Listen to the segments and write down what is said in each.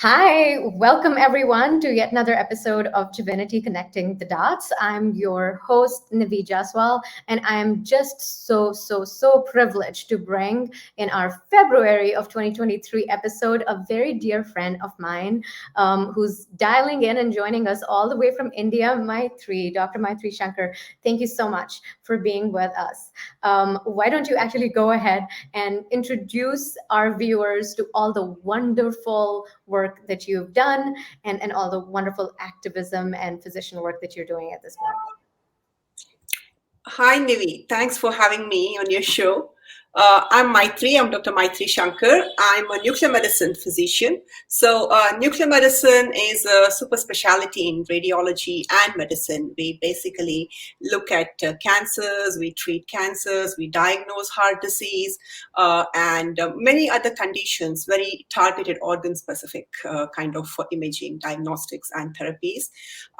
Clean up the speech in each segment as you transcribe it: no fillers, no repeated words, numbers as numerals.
Hi, welcome everyone to yet another episode of Divinity Connecting the Dots. I'm your host, Nivi Jaswal, and I'm just so privileged to bring in our February of 2023 episode a very dear friend of mine who's dialing in and joining us all the way from India, Dr. Mythri Shankar. Thank you so much for being with us. Why don't you actually go ahead and introduce our viewers to all the wonderful work that you've done and all the wonderful activism and physician work that you're doing at this point. Hi, Nivi. Thanks for having me on your show. I'm Mythri. I'm Dr. Mythri Shankar. I'm a nuclear medicine physician. Nuclear medicine is a super specialty in radiology and medicine. We basically look at cancers, we treat cancers, we diagnose heart disease, and many other conditions, very targeted organ specific kind of imaging, diagnostics, and therapies.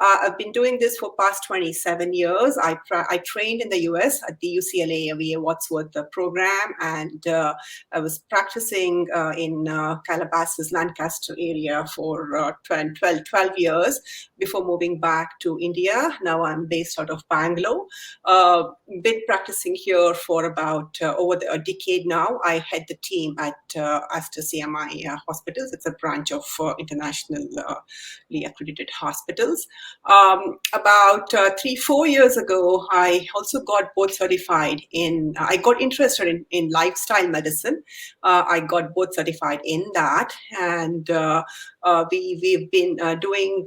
I've been doing this for past 27 years. I trained in the US at the UCLA VA Wadsworth program, and I was practicing in Calabasas, Lancaster area for 12 years before moving back to India. Now I'm based out of Bangalore. Been practicing here for about over a decade now. I head the team at Aster CMI Hospitals. It's a branch of internationally accredited hospitals. About 3-4 years ago, I also got board certified in, I got interested in lifestyle medicine. I got board certified in that, and we've been doing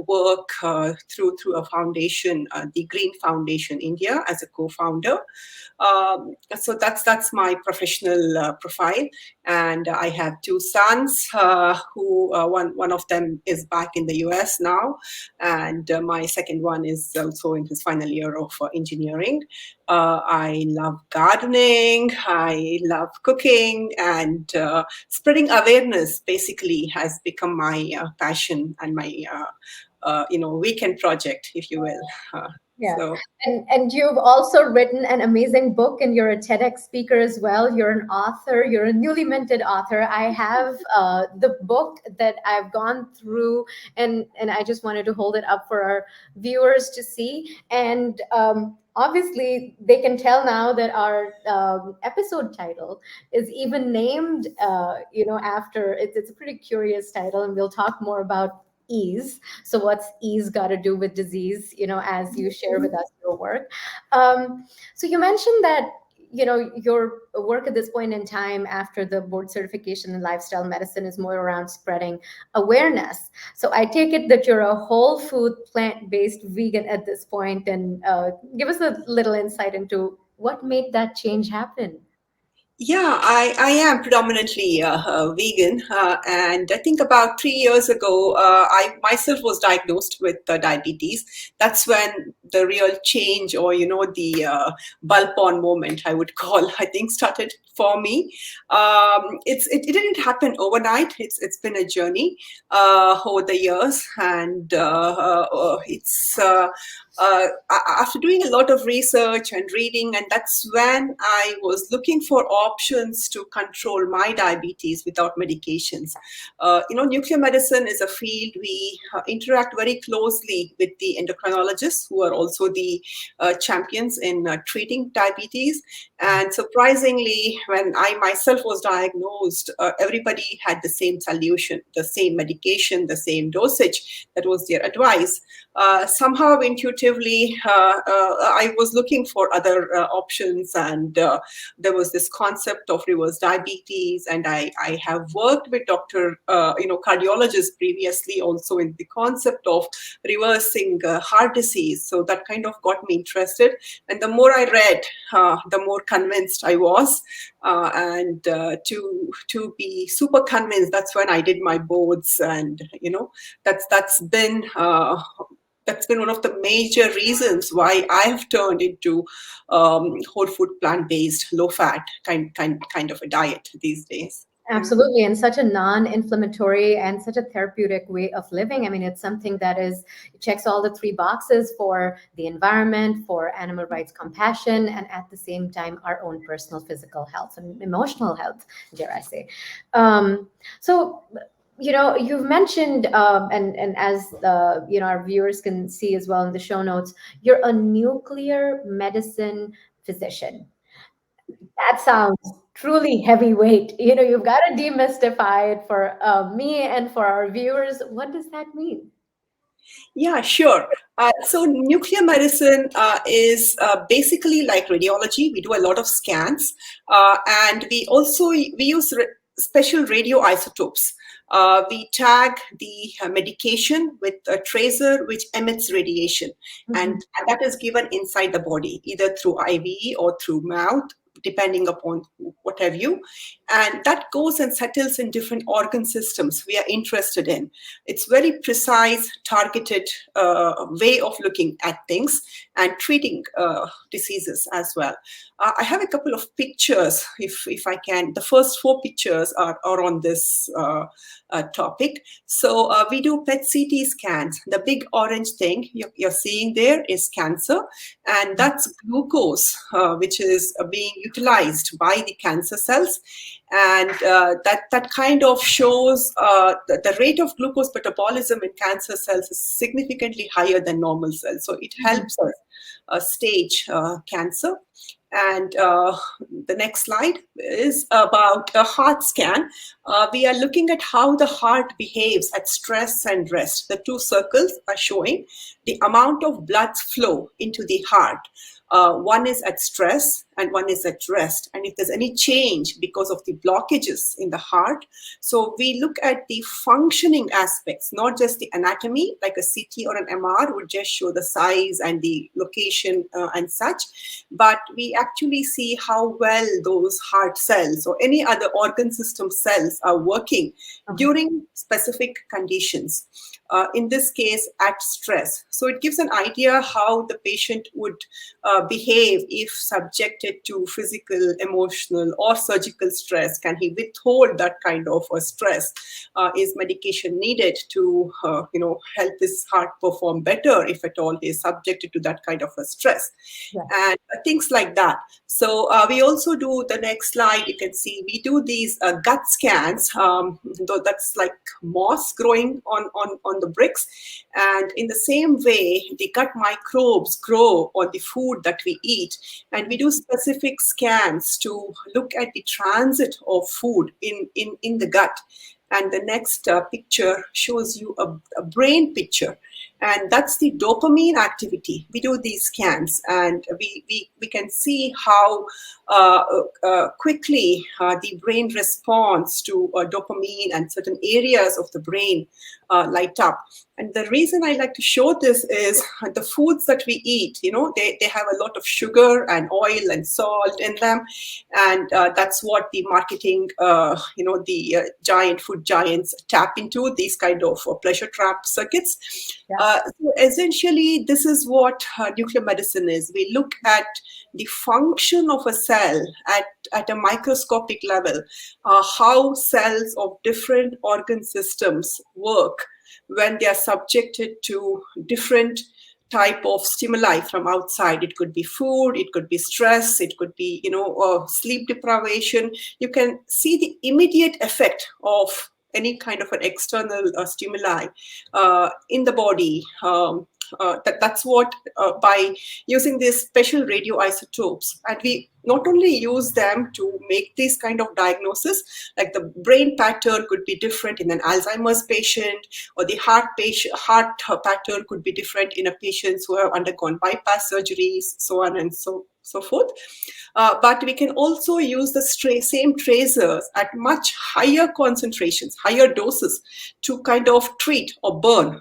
work through a foundation, the Green Foundation India, as a co-founder. So that's my professional profile, and I have two sons who one of them is back in the US now, and my second one is also in his final year of engineering. I love gardening, I love cooking, and spreading awareness basically has become my passion and my weekend project, if you will. Yeah. So And you've also written an amazing book, and you're a TEDx speaker as well. You're an author. You're a newly minted author. I have the book that I've gone through, and I just wanted to hold it up for our viewers to see. And obviously, they can tell now that our episode title is even named, after it's a pretty curious title, and we'll talk more about ease. So what's ease got to do with disease, as you share with us your work? So you mentioned that, your work at this point in time after the board certification in lifestyle medicine is more around spreading awareness. So I take it that you're a whole food, plant-based vegan at this point, and give us a little insight into what made that change happen. yeah, I am predominantly vegan, and I think about 3 years ago, I myself was diagnosed with diabetes. That's when the real change, or the bulb on moment, I would call, I think, started for me. It didn't happen overnight. It's been a journey over the years, and it's. After doing a lot of research and reading, and that's when I was looking for options to control my diabetes without medications. Nuclear medicine is a field we interact very closely with the endocrinologists, who are also the champions in treating diabetes. And surprisingly, when I myself was diagnosed, everybody had the same solution, the same medication, the same dosage. That was their advice. Somehow intuitively, I was looking for other options, and there was this concept of reverse diabetes, and I have worked with cardiologists previously also in the concept of reversing heart disease. So that kind of got me interested, and the more I read, the more convinced I was, and to be super convinced, that's when I did my boards, and that's been one of the major reasons why I have turned into whole food, plant-based, low-fat kind of a diet these days. Absolutely, and such a non-inflammatory and such a therapeutic way of living. I mean, it's something that it checks all the three boxes for the environment, for animal rights compassion, and at the same time, our own personal physical health and emotional health, dare I say. So You've mentioned, and as our viewers can see as well in the show notes, you're a nuclear medicine physician. That sounds truly heavyweight. You've got to demystify it for me and for our viewers. What does that mean? Yeah, sure. So nuclear medicine is basically like radiology. We do a lot of scans, and we use special radioisotopes. We tag the medication with a tracer which emits radiation, and Mhm. that is given inside the body, either through IV or through mouth, depending upon what have you. And that goes and settles in different organ systems we are interested in. It's very precise, targeted way of looking at things and treating diseases as well. I have a couple of pictures, if I can. The first four pictures are on this topic. So we do PET CT scans. The big orange thing you're seeing there is cancer, and that's glucose, which is being utilized by the cancer cells, and that kind of shows the rate of glucose metabolism in cancer cells is significantly higher than normal cells. So it Mhm. helps us stage cancer. And the next slide is about a heart scan. We are looking at how the heart behaves at stress and rest. The two circles are showing the amount of blood flow into the heart. One is at stress and one is at rest. And if there's any change because of the blockages in the heart, so we look at the functioning aspects, not just the anatomy, like a CT or an MR would just show the size and the location and such, but we actually see how well those heart cells or any other organ system cells are working Okay. during specific conditions. In this case, at stress. So it gives an idea how the patient would behave if subjected to physical, emotional, or surgical stress. Can he withhold that kind of stress? Is medication needed to, help his heart perform better if at all he is subjected to that kind of a stress? Yeah. And things like that. So we also do the next slide. You can see we do these gut scans. Though that's like moss growing on the bricks, and in the same way, the gut microbes grow on the food that we eat, and we do specific scans to look at the transit of food in the gut. And the next picture shows you a brain picture, and that's the dopamine activity. We do these scans, and we can see how quickly the brain responds to dopamine, and certain areas of the brain light up. And the reason I like to show this is the foods that we eat, they have a lot of sugar and oil and salt in them. And that's what the marketing, the giant food giants tap into, these kind of pleasure trap circuits. Yeah. So essentially, this is what nuclear medicine is. We look at the function of a cell at a microscopic level, how cells of different organ systems work when they are subjected to different type of stimuli from outside. It could be food, it could be stress, it could be sleep deprivation. You can see the immediate effect of any kind of an external stimuli in the body. That's what by using these special radioisotopes, and we not only use them to make these kind of diagnosis, like the brain pattern could be different in an Alzheimer's patient, or the heart pattern could be different in a patients who have undergone bypass surgeries, so on and so forth. But we can also use the same tracers at much higher concentrations, higher doses, to kind of treat or burn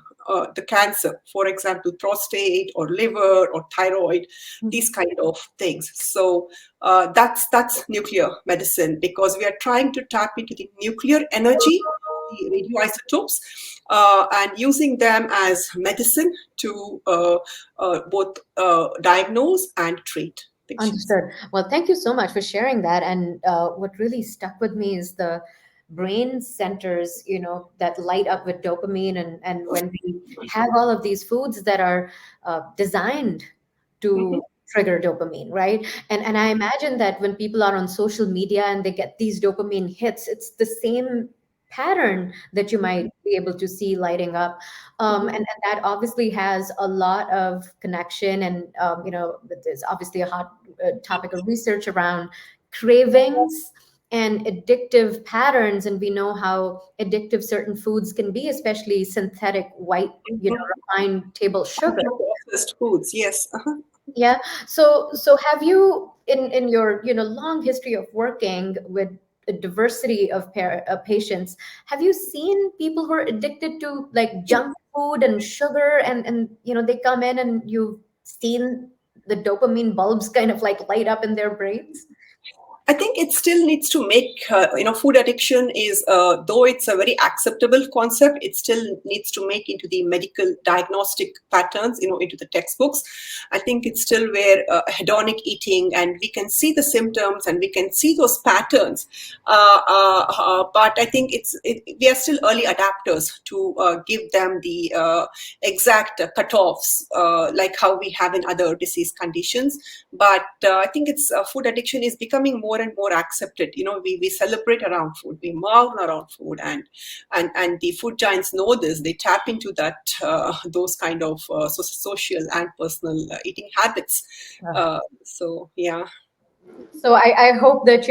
the cancer, for example, prostate or liver or thyroid, these kind of things. So that's nuclear medicine, because we are trying to tap into the nuclear energy, the radioisotopes, and using them as medicine to both diagnose and treat patients. Understood. Well, thank you so much for sharing that. And what really stuck with me is the brain centers, that light up with dopamine. And when we have all of these foods that are designed to trigger dopamine, right? And I imagine that when people are on social media and they get these dopamine hits, it's the same pattern that you might be able to see lighting up. And that obviously has a lot of connection. And, there's obviously a hot topic of research around cravings and addictive patterns. And we know how addictive certain foods can be, especially synthetic white, refined table sugar. Processed foods, yes. Yeah. So have you, in your long history of working with a diversity of patients, have you seen people who are addicted to like junk food and sugar, and they come in and you've seen the dopamine bulbs kind of like light up in their brains? I think it still needs to make, food addiction is, though it's a very acceptable concept, it still needs to make into the medical diagnostic patterns, into the textbooks. I think it's still where hedonic eating, and we can see the symptoms and we can see those patterns. But I think we are still early adapters to give them the exact cutoffs, like how we have in other disease conditions. But I think food addiction is becoming more and more accepted. We celebrate around food, we mourn around food, and the food giants know this. They tap into that those kind of social and personal eating habits. So yeah. So I hope that,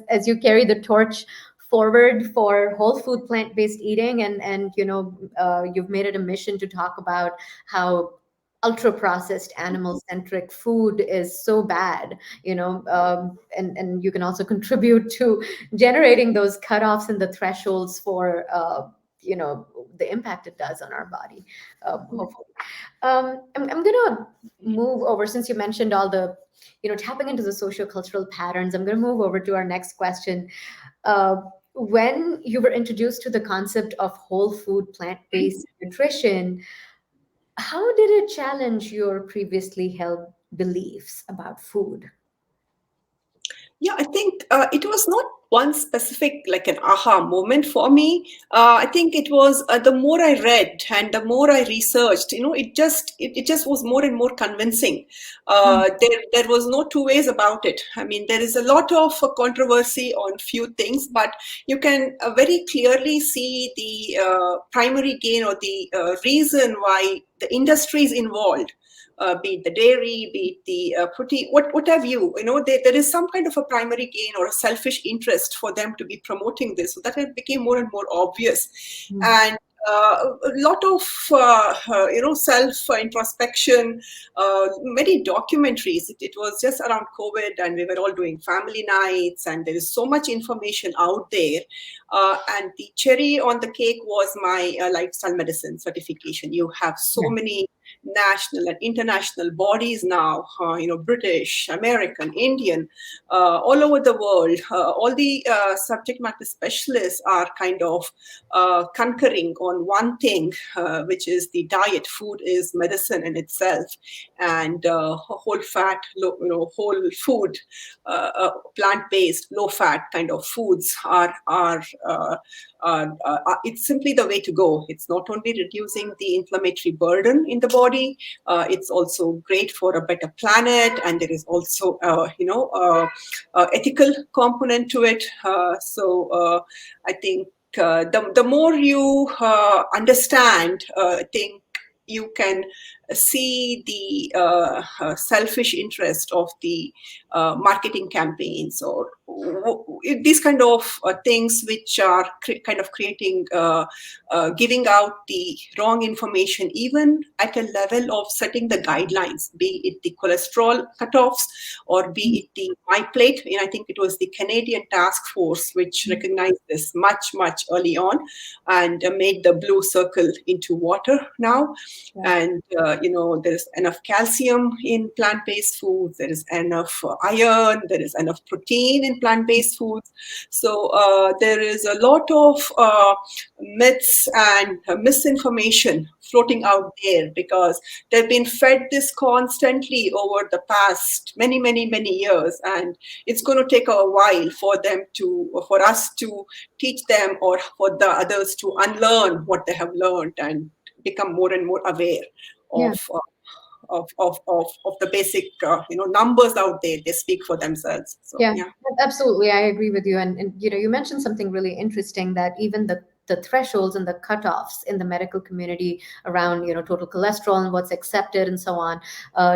as you carry the torch forward for whole food plant-based eating, and you've made it a mission to talk about how ultra processed animal centric food is so bad, and you can also contribute to generating those cutoffs and the thresholds for the impact it does on our body, hopefully. I'm gonna move over, since you mentioned all the tapping into the socio-cultural patterns. I'm going to move over to our next question. Uh, when you were introduced to the concept of whole food plant-based nutrition, how did it challenge your previously held beliefs about food? Yeah, I think it was not one specific, like an aha moment for me. I think it was the more I read and the more I researched, it just was more and more convincing. There was no two ways about it. I mean, there is a lot of controversy on few things, but you can very clearly see the primary gain, or the reason why the industry is involved, be it the dairy, be it the protein, what have you. There is some kind of a primary gain or a selfish interest for them to be promoting this. So that it became more and more obvious. And a lot of self introspection, many documentaries. It was just around COVID, and we were all doing family nights, and there is so much information out there. And the cherry on the cake was my lifestyle medicine certification. You have so many national and international bodies now, British, American, Indian, all over the world. All the subject matter specialists are kind of concurring on one thing, which is the diet. Food is medicine in itself, and whole fat, whole food, plant-based, low-fat kind of foods it's simply the way to go. It's not only reducing the inflammatory burden in the body, it's also great for a better planet, and there is also ethical component to it. I think the more you understand, I think you can see the selfish interest of the marketing campaigns, or these kind of things which are kind of creating, giving out the wrong information, even at a level of setting the guidelines, be it the cholesterol cutoffs or be it the my plate. I think it was the Canadian task force which recognized this much, much early on, and made the blue circle into water now. And there's enough calcium in plant-based foods, there is enough iron, there is enough protein in plant-based foods. So there is a lot of myths and misinformation floating out there, because they've been fed this constantly over the past many, many, many years, and it's going to take a while for us to teach them, or for the others to unlearn what they have learned and become more and more aware Yeah. of. of the basic numbers out there. They speak for themselves. So Yeah, yeah. absolutely. I agree with you. And you mentioned something really interesting, that even the thresholds and the cutoffs in the medical community around, total cholesterol and what's accepted and so on,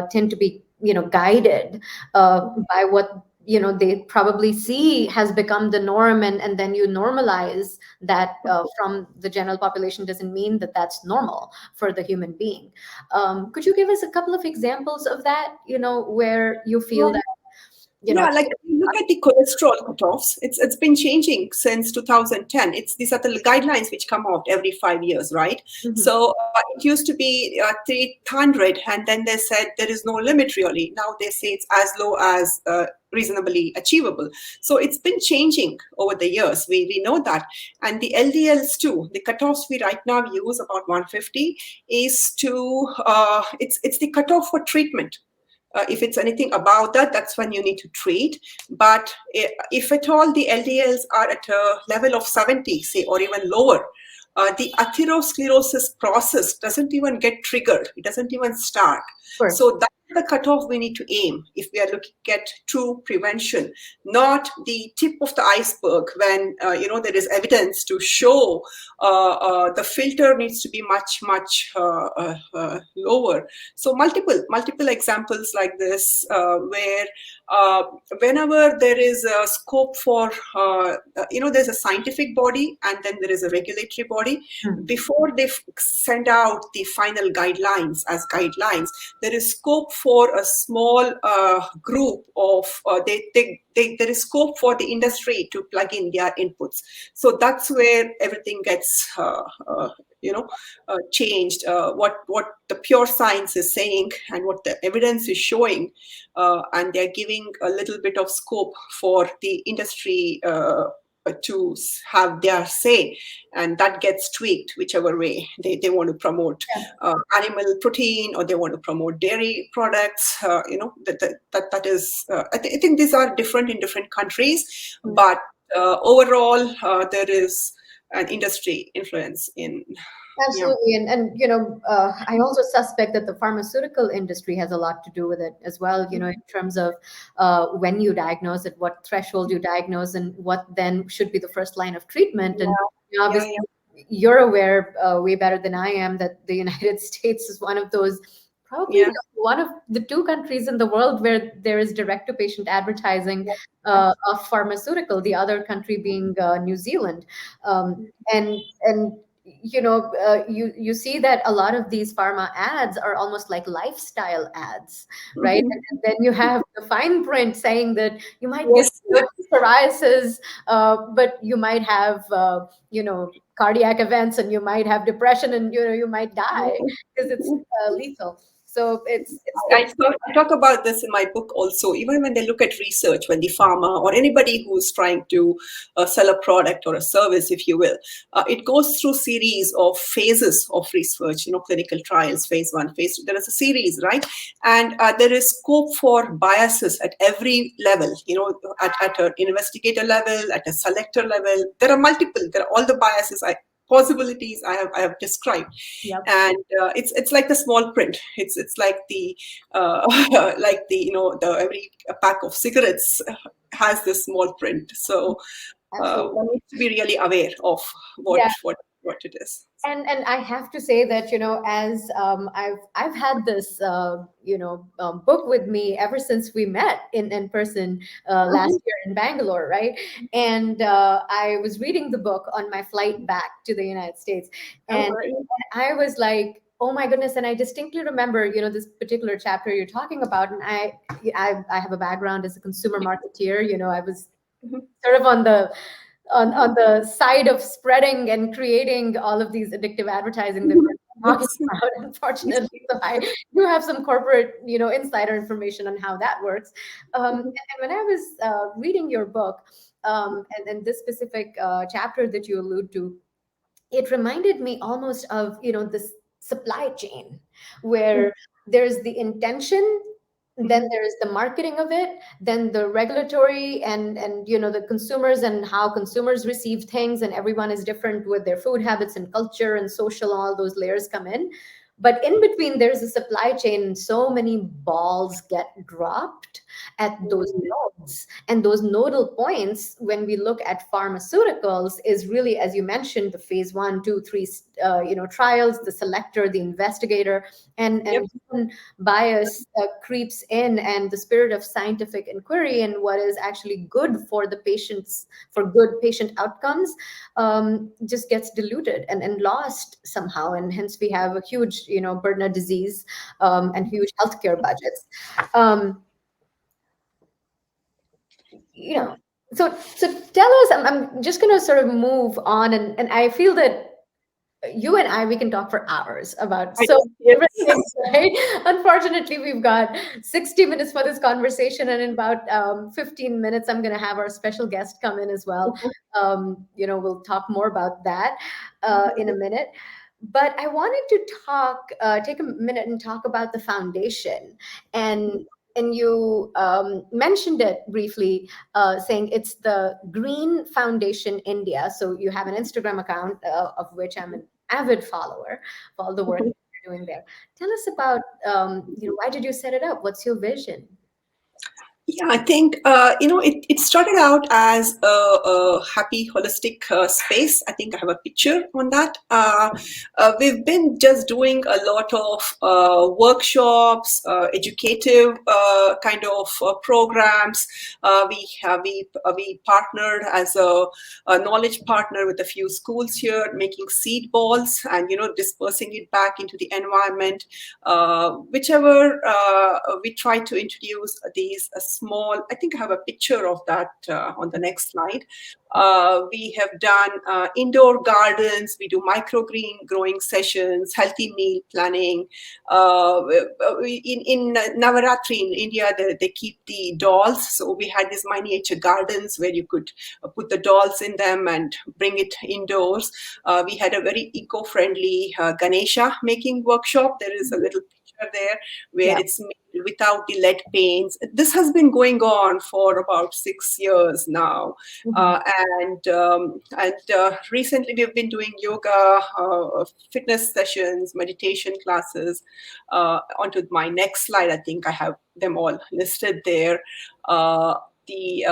tend to be, guided by what, they probably see has become the norm. And then you normalize that from the general population doesn't mean that that's normal for the human being. Could you give us a couple of examples of that, where you feel that, you Yeah, know, like you look at the cholesterol cutoffs. It's been changing since 2010. These are the guidelines which come out every 5 years, right? Mhm. So it used to be 300, and then they said there is no limit really. Now they say it's as low as reasonably achievable. So it's been changing over the years. We know that, and the LDLs too. The cutoffs we right now use about 150 is to it's the cutoff for treatment. If it's anything above that, that's when you need to treat. But if at all the LDLs are at a level of 70, say, or even lower, the atherosclerosis process doesn't even get triggered. It doesn't even start. Of course. So that's the cutoff we need to aim if we are looking at true prevention, not the tip of the iceberg when there is evidence to show the filter needs to be much lower. So multiple examples like this where uh, whenever there is a scope for there's a scientific body and then there is a regulatory body. Hmm. Before they send out the final guidelines as guidelines, there is scope for a small group of there is scope for the industry to plug in their inputs. So that's where everything gets changed. What the pure science is saying and what the evidence is showing, and they're giving a little bit of scope for the industry to have their say, and that gets tweaked whichever way they want to promote animal protein, or they want to promote dairy products. That is I think these are different in different countries, but overall there is an industry influence in. Yeah. Absolutely. And I also suspect that the pharmaceutical industry has a lot to do with it as well, in terms of when you diagnose it, what threshold you diagnose, and what then should be the first line of treatment. And Yeah, obviously, you're aware way better than I am that the United States is one of those, probably yeah, one of the two countries in the world where there is direct to patient advertising of pharmaceutical, the other country being New Zealand. And you see that a lot of these pharma ads are almost like lifestyle ads, right? yeah. And then you have the fine print saying that you might get Yes. psoriasis, but you might have cardiac events, and you might have depression, and you might die because it's lethal. So I talk about this in my book also. Even when they look at research, when the pharma or anybody who's trying to sell a product or a service, if you will, it goes through series of phases of research. Clinical trials, phase 1, phase 2. There is a series, right? And there is scope for biases at every level. At an investigator level, at a selector level, there are multiple. There are all the biases. Possibilities I have described, Yep. and it's like the small print. It's like the like the the every pack of cigarettes has this small print. So Absolutely. one needs to be really aware of Yeah. what it is. And I have to say that as I've had this book with me ever since we met in person last year in Bangalore, right? And I was reading the book on my flight back to the United States, Oh, and I was like, oh my goodness. And I distinctly remember this particular chapter you're talking about. And I have a background as a consumer marketeer. I was sort of on the side of spreading and creating all of these addictive advertising that we're talking yes. about, unfortunately. So I do have some corporate, insider information on how that works. And when I was reading your book, and this specific chapter that you allude to, it reminded me almost of this supply chain where there's the intention, then there's the marketing of it, then the regulatory, and the consumers and how consumers receive things, and everyone is different with their food habits and culture and social, all those layers come in. But in between, there's a supply chain, and so many balls get dropped at those nodes. And those nodal points, when we look at pharmaceuticals, is really, as you mentioned, the phase one, two, three, trials, the selector, the investigator, Yep. and human bias creeps in, and the spirit of scientific inquiry and what is actually good for the patients, for good patient outcomes, just gets diluted and lost somehow, and hence we have a huge, burden of disease, and huge healthcare budgets. Um, you know, so tell us. I'm just going to sort of move on, and I feel that you and I, we can talk for hours about I so know. many different Yes. things, right? Unfortunately, we've got 60 minutes for this conversation, and in about 15 minutes, I'm going to have our special guest come in as well. We'll talk more about that in a minute. But I wanted to take a minute and talk about the foundation, and you mentioned it briefly, saying it's the Green Foundation India. So you have an Instagram account, of which I'm an avid follower for all the work you're doing there. Tell us about, why did you set it up? What's your vision? Yeah, I think it started out as a happy holistic space. I think I have a picture on that. We've been just doing a lot of workshops, educative kind of programs. We partnered as a knowledge partner with a few schools here, making seed balls and dispersing it back into the environment. Whichever we try to introduce these small, I think I have a picture of that on the next slide. We have done indoor gardens, we do microgreen growing sessions, healthy meal planning. In Navaratri in India, they keep the dolls. So we had these miniature gardens where you could put the dolls in them and bring it indoors. We had a very eco-friendly Ganesha making workshop. There is a little picture there where Yeah. it's made without the lead paints. This has been going on for about 6 years now. Mhm. And recently we've been doing yoga, fitness sessions, meditation classes. Onto my next slide, I think I have them all listed there. Uh, we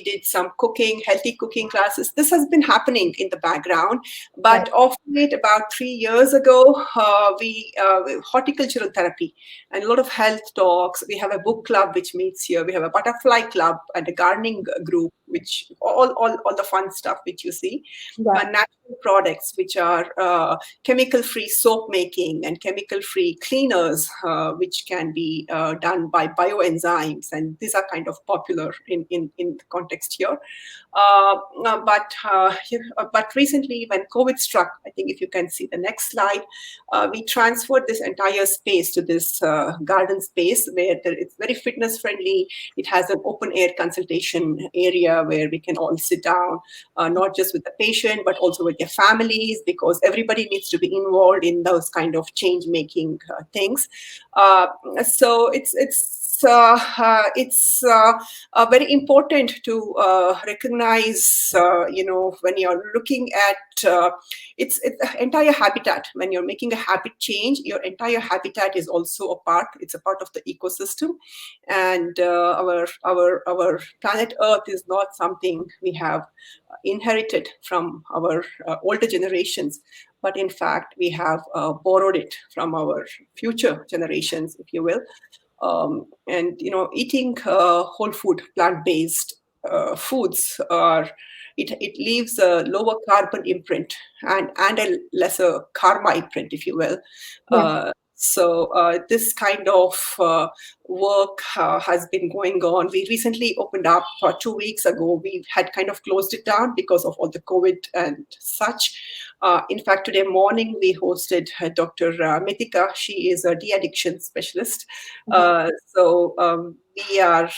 did some cooking, healthy cooking classes. This has been happening in the background, Right. but of late, about 3 years ago, we horticultural therapy and a lot of health talks. We have a book club which meets here. We have a butterfly club and a gardening group, which all the fun stuff which you see. Yeah. Natural products, which are chemical-free soap making and chemical-free cleaners, which can be done by bioenzymes, and these are kind of popular in the context here. But recently, when COVID struck, I think if you can see the next slide, we transferred this entire space to this garden space where it's very fitness friendly. It has an open air consultation area where we can all sit down, not just with the patient, but also with their families, because everybody needs to be involved in those kind of change making things. So it's very important to recognize, when you're looking at it's entire habitat. When you're making a habit change, your entire habitat is also a part. It's a part of the ecosystem, and our planet Earth is not something we have inherited from our older generations, but in fact we have borrowed it from our future generations, if you will. And eating whole food, plant-based foods it leaves a lower carbon imprint and a lesser karma imprint, if you will. Yeah. So this kind of work has been going on. We recently opened up 2 weeks ago. We had kind of closed it down because of all the COVID and such. In fact, today morning we hosted Dr. Mithika. She is a de-addiction specialist. Mhm. We are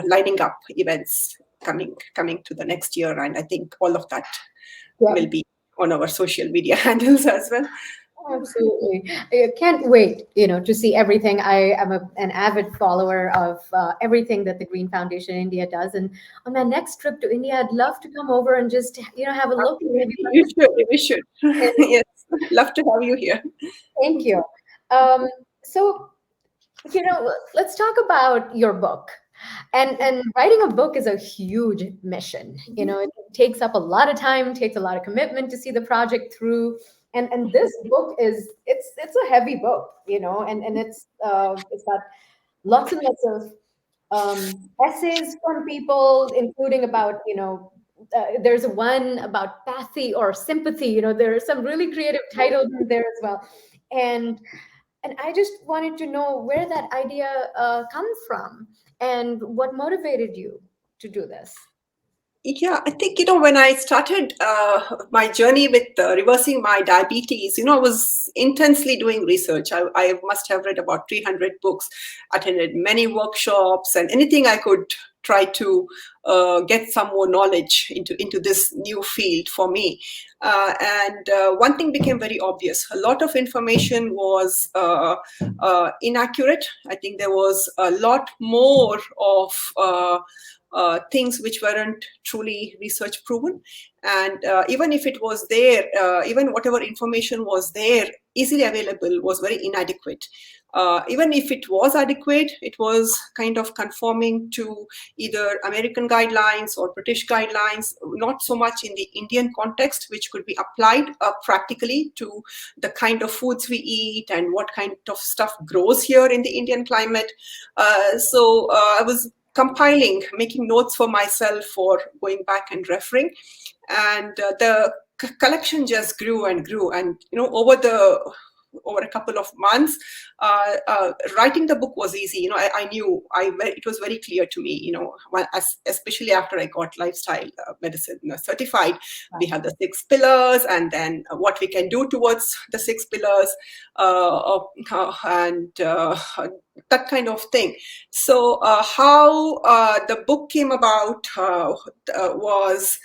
lining up events coming to the next year, and I think all of that Yeah. will be on our social media handles as well. Absolutely. I can't wait, to see everything. I am an avid follower of everything that the Green Foundation India does. And on my next trip to India, I'd love to come over and just, have a look and maybe Absolutely. You should. participate. You should. in- Yes. Love to have you here. Thank you. So, let's talk about your book. And writing a book is a huge mission. It takes up a lot of time, takes a lot of commitment to see the project through. And this book it's a heavy book, and it's got lots and lots of essays from people, including about, there's one about pathy or sympathy. There are some really creative titles in there as well. And I just wanted to know where that idea comes from and what motivated you to do this. Yeah, I think, when I started my journey with reversing my diabetes, I was intensely doing research. I must have read about 300 books, attended many workshops, and anything I could try to get some more knowledge into this new field for me. And one thing became very obvious. A lot of information was inaccurate. I think there was a lot more of things which weren't truly research proven. And even if it was there, even whatever information was there, easily available, was very inadequate. Even if it was adequate, it was kind of conforming to either American guidelines or British guidelines, not so much in the Indian context, which could be applied practically to the kind of foods we eat and what kind of stuff grows here in the Indian climate. So I was compiling, making notes for myself for going back and referring. And the collection just grew and grew. And, over a couple of months, writing the book was easy. I knew it was very clear to me, especially after I got lifestyle medicine certified. We have the 6 pillars, and then what we can do towards the 6 pillars, and that kind of thing. So how the book came about was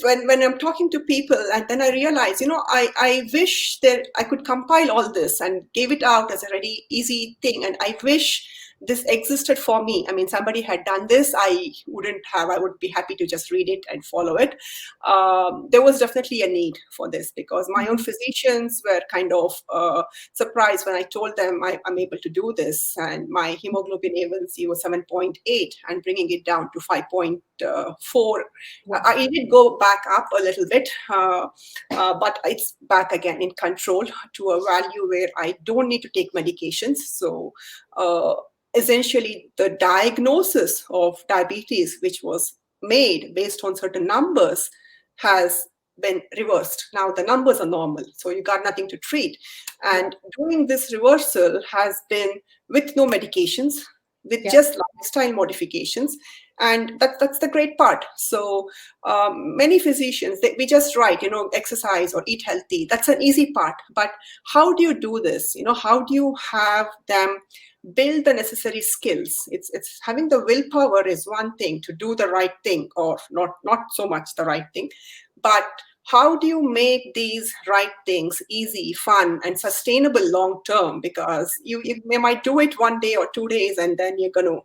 when I'm talking to people, and then I realize, I wish that I could compile all this and give it out as a very easy thing. And I wish this existed for me. I mean, somebody had done this, I would be happy to just read it and follow it. There was definitely a need for this, because my own physicians were kind of surprised when I told them I'm able to do this. And my hemoglobin A1C was 7.8 and bringing it down to 5.4. I did go back up a little bit, but it's back again in control to a value where I don't need to take medications. So essentially, the diagnosis of diabetes, which was made based on certain numbers, has been reversed. Now the numbers are normal, so you got nothing to treat. And doing this reversal has been with no medications, with just lifestyle modifications. And that's the great part. So many physicians, we just write, exercise or eat healthy. That's an easy part. But how do you do this? How do you have them build the necessary skills? It's having the willpower is one thing to do the right thing, or not so much the right thing, but how do you make these right things easy, fun, and sustainable long term? Because you might do it 1 day or 2 days, and then you're gonna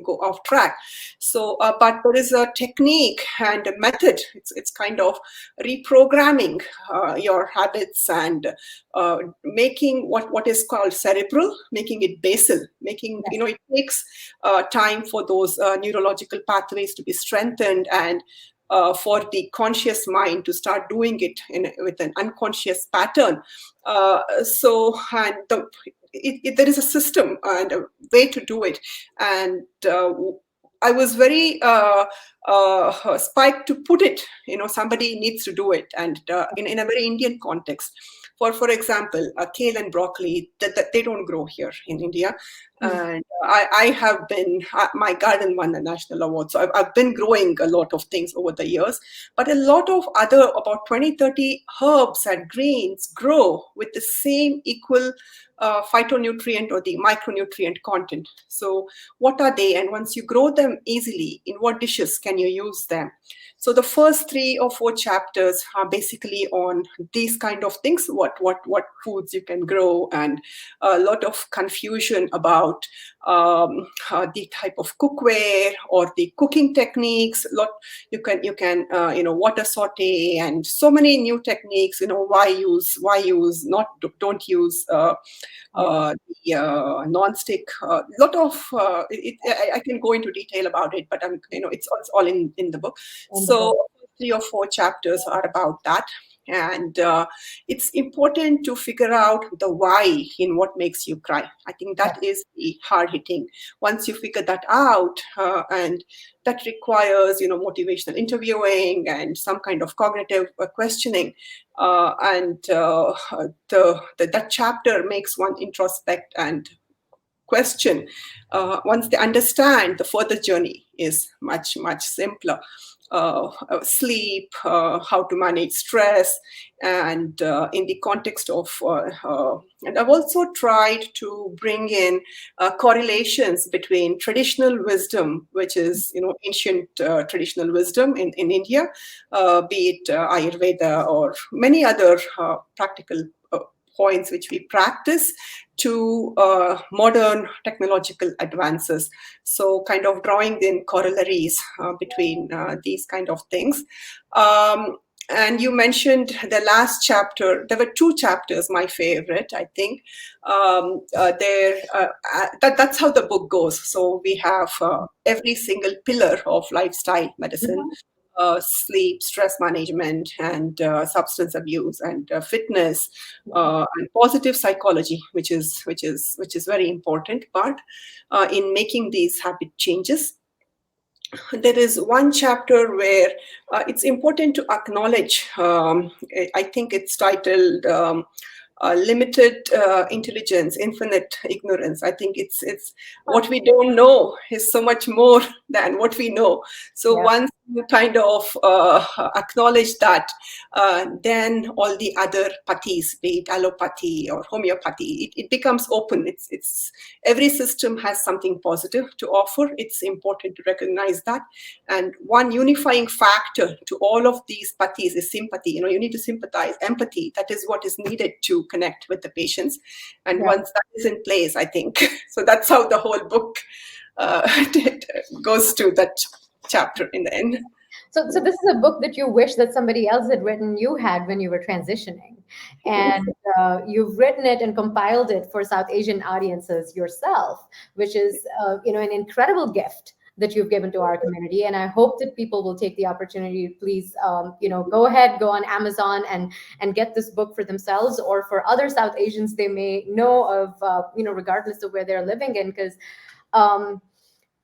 go off track. So, but there is a technique and a method. It's kind of reprogramming your habits and making what is called cerebral, making it basal, making it takes time for those neurological pathways to be strengthened, and for the conscious mind to start doing it with an unconscious pattern. There is a system and a way to do it. And I was very spiked to put it, somebody needs to do it, and in a very Indian context. For example, kale and broccoli, that they don't grow here in India. Mm. And I have been, my garden won a national award. So I've been growing a lot of things over the years. But a lot of other, about 20, 30 herbs and greens grow with the same equal phytonutrient or the micronutrient content. So what are they? And once you grow them easily, in what dishes can you use them? So the first 3 or 4 chapters are basically on these kind of things, what foods you can grow, and a lot of confusion about the type of cookware or the cooking techniques. Lot you can water saute and so many new techniques. Why use not don't use the non-stick. Lot of I can go into detail about it, but it's all in the book. In the book. So 3 or 4 chapters are about that. And it's important to figure out the why in what makes you cry. I think Yeah. that is the hard hitting. Once you figure that out, and that requires motivational interviewing and some kind of cognitive questioning, and that chapter makes one introspect and question. Once they understand, the further journey is much, much simpler. Sleep, how to manage stress, and in the context of, and I've also tried to bring in correlations between traditional wisdom, which is ancient traditional wisdom in India, be it Ayurveda or many other practical points which we practice, to modern technological advances. So kind of drawing in corollaries between these kind of things. And you mentioned the last chapter. There were 2 chapters, my favorite, I think. That's how the book goes. So we have every single pillar of lifestyle medicine: Mhm. sleep, stress management, and substance abuse, and fitness, Yeah. and positive psychology, which is very important part in making these habit changes. There is one chapter where it's important to acknowledge. I think it's titled "Limited Intelligence, Infinite Ignorance." I think it's what we don't know is so much more than what we know. So Yeah. once you kind of acknowledge that, then all the other pathis, be it allopathy or homeopathy, it becomes open. It's every system has something positive to offer. It's important to recognize that. And one unifying factor to all of these pathis is sympathy. You need to sympathize, empathy. That is what is needed to connect with the patients. And Yeah. once that is in place, I think, so that's how the whole book goes to that chapter in the end. So this is a book that you wish that somebody else had written you had when you were transitioning, and you've written it and compiled it for South Asian audiences yourself, which is an incredible gift that you've given to our community. And I hope that people will take the opportunity to please go ahead, go on Amazon and get this book for themselves or for other South Asians they may know of, regardless of where they're living in, because um,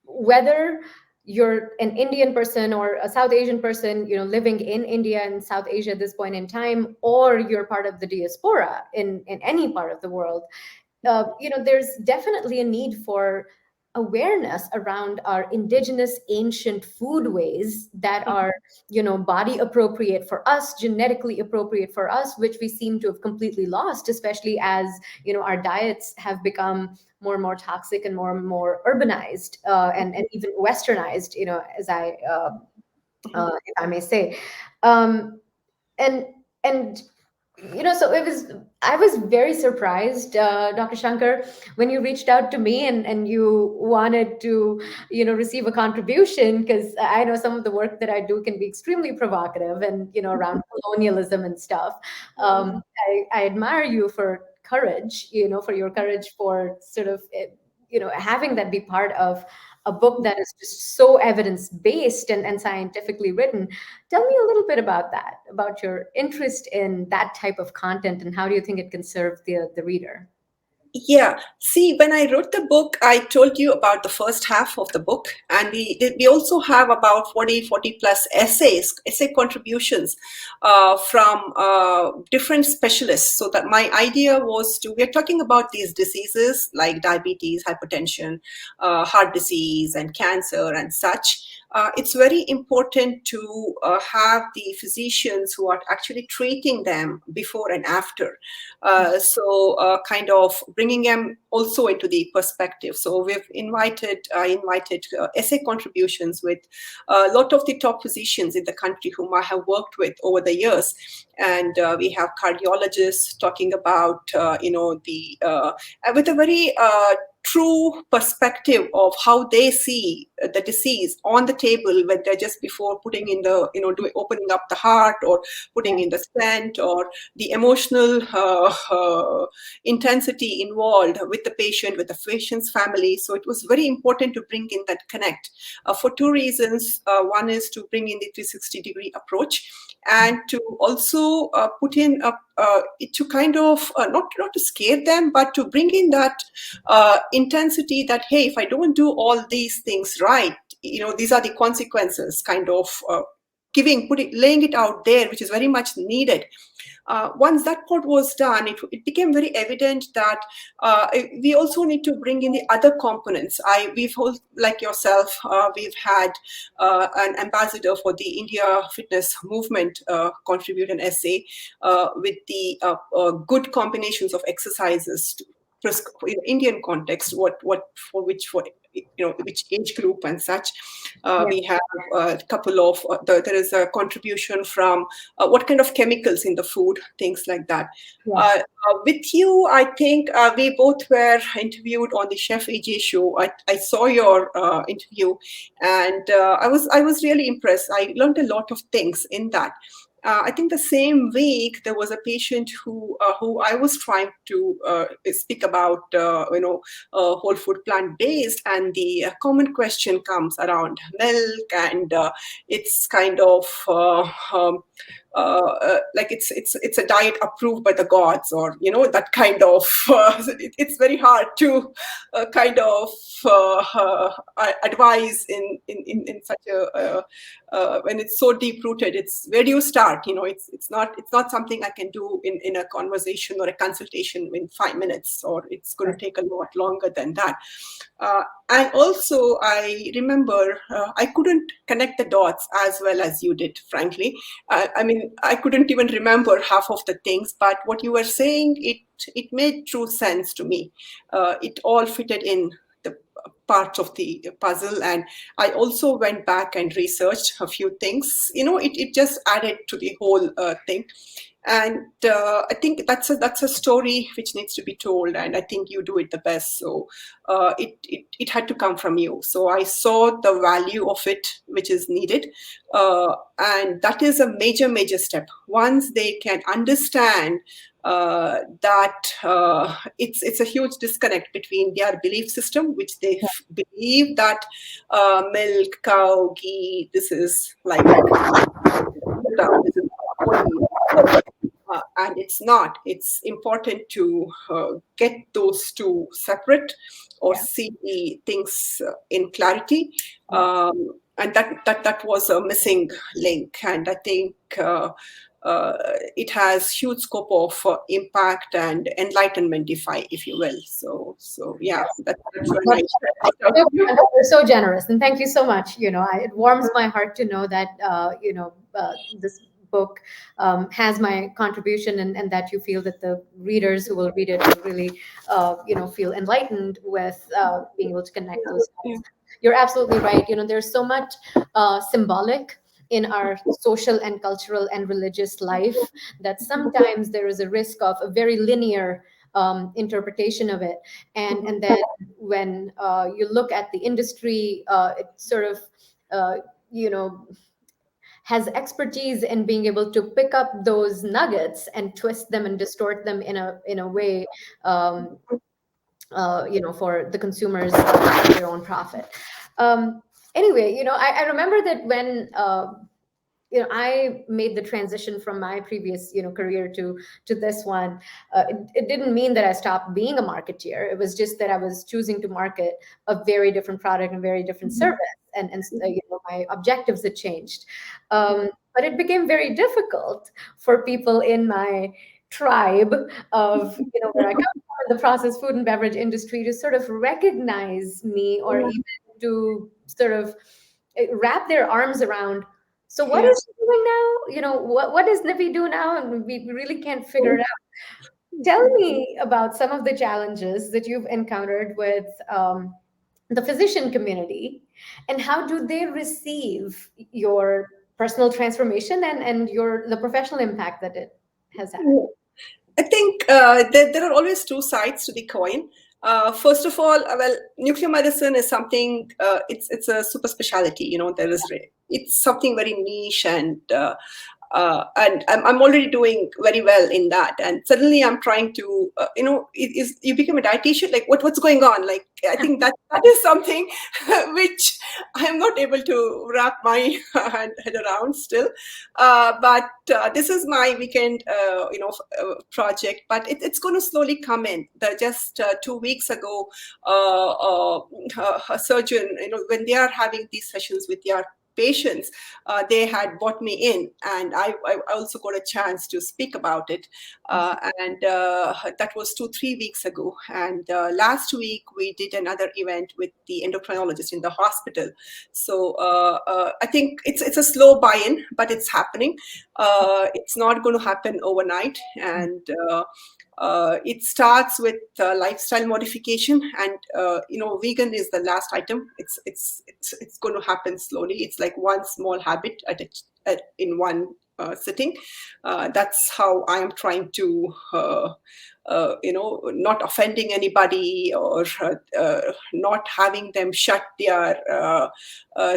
whether you're an Indian person or a South Asian person, living in India and South Asia at this point in time, or you're part of the diaspora in any part of the world, there's definitely a need for awareness around our indigenous ancient foodways that are, body appropriate for us, genetically appropriate for us, which we seem to have completely lost, especially as, our diets have become more and more toxic and more urbanized, and even westernized, as if I may say. Um, and and so I was very surprised, Dr. Shankar, when you reached out to me and you wanted to receive a contribution, because I know some of the work that I do can be extremely provocative and around colonialism and stuff. I admire you for courage, for your courage for sort of having that be part of a book that is just so evidence based and scientifically written. Tell me a little bit about that, about your interest in that type of content, and how do you think it can serve the reader? Yeah. See, when I wrote the book, I told you about the first half of the book, and we also have about 40 plus essay contributions from different specialists. So that my idea was to, we're talking about these diseases like diabetes, hypertension, heart disease, and cancer and such. It's very important to have the physicians who are actually treating them before and after. Kind of bringing them also into the perspective. So we've invited essay contributions with a lot of the top physicians in the country whom I have worked with over the years. And we have cardiologists talking about, with a very true perspective of how they see the disease on the table when they're just before putting in the, opening up the heart or putting in the stent, or the emotional intensity involved with the patient, with the patient's family. So it was very important to bring in that connect for two reasons. One is to bring in the 360-degree approach, and to also put in to kind of not to scare them, but to bring in that intensity that, hey, if I don't do all these things right, these are the consequences, kind of laying it out there, which is very much needed. Once that part was done, it became very evident that we also need to bring in the other components. Like yourself, we've had an ambassador for the India fitness movement contribute an essay with the good combinations of exercises to in Indian context, for which age group and such. Yeah, We have a couple of there is a contribution from what kind of chemicals in the food, things like that. yeah, With you, I think we both were interviewed on the Chef AJ show. I saw your interview, and I was really impressed. I learned a lot of things in that. I think the same week there was a patient who I was trying to speak about, whole food plant based, and the common question comes around milk, and it's kind of like it's a diet approved by the gods, or that kind of. It's very hard to kind of advise in such a when it's so deep rooted. It's where do you start? It's not something I can do in a conversation or a consultation in 5 minutes, or it's going to take a lot longer than that. And also, I remember I couldn't connect the dots as well as you did, frankly. I mean, I couldn't even remember half of the things, but what you were saying, it made true sense to me. It all fitted in the parts of the puzzle, and I also went back and researched a few things. It just added to the whole thing. And I think that's a story which needs to be told, and I think you do it the best. So it had to come from you. So I saw the value of it, which is needed, and that is a major step. Once they can understand that it's a huge disconnect between their belief system, which they believe that milk, cow, ghee, this is like this is only. And it's not. It's important to get those two separate, or yeah, see the things in clarity. yeah. And that was a missing link. And I think uh, it has huge scope of impact and enlightenment, if you will. So yeah, that's when I reached out to you. You're so generous, and thank you so much. It warms my heart to know that this book has my contribution, and that you feel that the readers who will read it will really, feel enlightened with being able to connect those Yeah. dots. You're absolutely right. There's so much symbolic in our social and cultural and religious life that sometimes there is a risk of a very linear interpretation of it, and then when you look at the industry, it sort of uh, you know has expertise in being able to pick up those nuggets and twist them and distort them in a way, um, for the consumers, for their own profit. Um, anyway, I remember that when I made the transition from my previous, career to this one. It didn't mean that I stopped being a marketeer. It was just that I was choosing to market a very different product and very different Mhm. service, and my objectives had changed. But it became very difficult for people in my tribe of, where I come from in the processed food and beverage industry to sort of recognize me, or Yeah. even to sort of wrap their arms around. So what Yeah. is she doing now? What does Nivi do now? And we really can't figure it out. Tell me about some of the challenges that you've encountered with the physician community, and how do they receive your personal transformation and the professional impact that it has had? I think there are always two sides to the coin. First of all, well, nuclear medicine is something. It's a super specialty. It's something very niche, and I'm already doing very well in that. And suddenly I'm trying to, you become a dietitian. Like what's going on? Like I think that is something which I am not able to wrap my head around still. But this is my weekend, project. But it's going to slowly come in. Just 2 weeks ago, a surgeon, when they are having these sessions with their patients, they had brought me in, and I also got a chance to speak about it. And That was 2 3 weeks ago. And last week we did another event with the endocrinologist in the hospital. So I think it's a slow buy-in, but it's happening. It's not going to happen overnight, and it starts with lifestyle modification, and vegan is the last item. It's going to happen slowly. It's like one small habit in one sitting. That's how I am trying to. Not offending anybody, or not having them shut their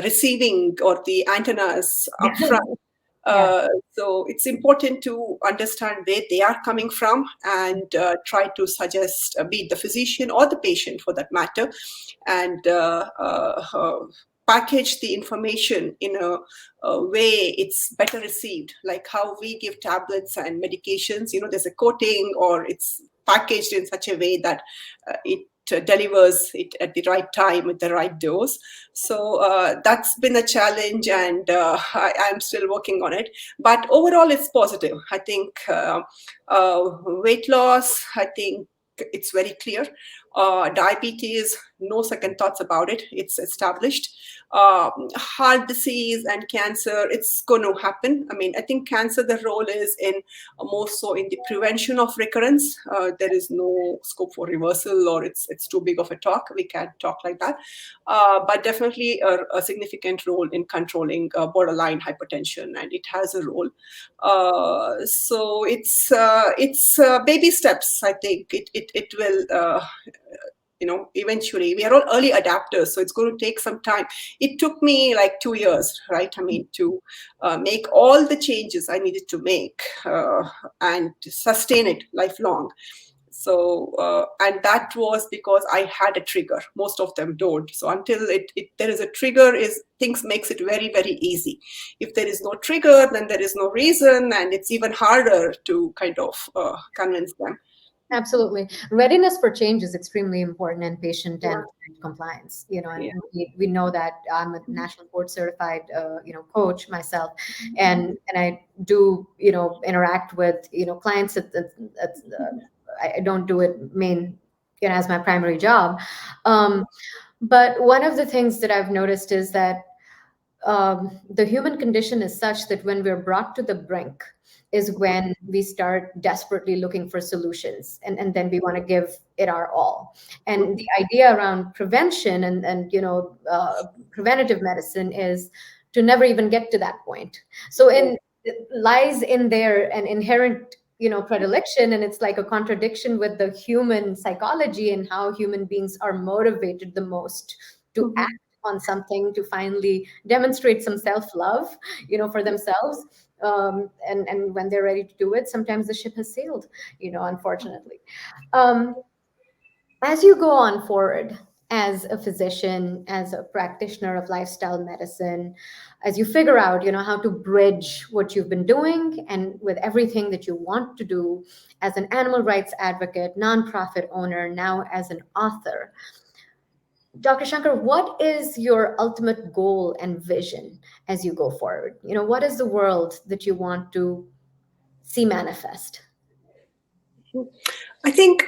receiving or the antennas upfront. Yeah, So it's important to understand where they are coming from, and try to suggest, be it the physician or the patient for that matter, and package the information in a way it's better received, like how we give tablets and medications. There's a coating, or it's packaged in such a way that it delivers it at the right time with the right dose. So that's been a challenge, and I'm still working on it. But overall, it's positive. I think weight loss, I think it's very clear. Diabetes, no second thoughts about it. It's established. Heart disease and cancer, it's going to happen. I mean, I think cancer, the role is in more so in the prevention of recurrence. There is no scope for reversal, or it's too big of a talk. We can't talk like that. But definitely a significant role in controlling borderline hypertension, and it has a role. So it's baby steps. I think it will. Eventually, we are all early adapters, so it's going to take some time. It took me like 2 years, right? I mean, to make all the changes I needed to make, and sustain it lifelong. So and that was because I had a trigger. Most of them don't. So until there is a trigger, is things makes it very, very easy. If there is no trigger, then there is no reason, and it's even harder to kind of convince them. absolutely. Readiness for change is extremely important in patient Yeah. and compliance. Yeah. And we know that I'm a national board certified, coach myself, and I do, interact with, clients I don't do it as my primary job. Um, but one of the things that I've noticed is that the human condition is such that when we're brought to the brink is when we start desperately looking for solutions, and then we want to give it our all. And the idea around prevention and preventative medicine is to never even get to that point. So in it lies in there an inherent predilection, and it's like a contradiction with the human psychology and how human beings are motivated the most to act Mhm. on something, to finally demonstrate some self-love for themselves. And when they're ready to do it, sometimes the ship has sailed, unfortunately. um, as you go on forward, as a physician, as a practitioner of lifestyle medicine, as you figure out, how to bridge what you've been doing and with everything that you want to do as an animal rights advocate, nonprofit owner, now as an author. Dr. Shankar, what is your ultimate goal and vision as you go forward? What is the world that you want to see manifest? I think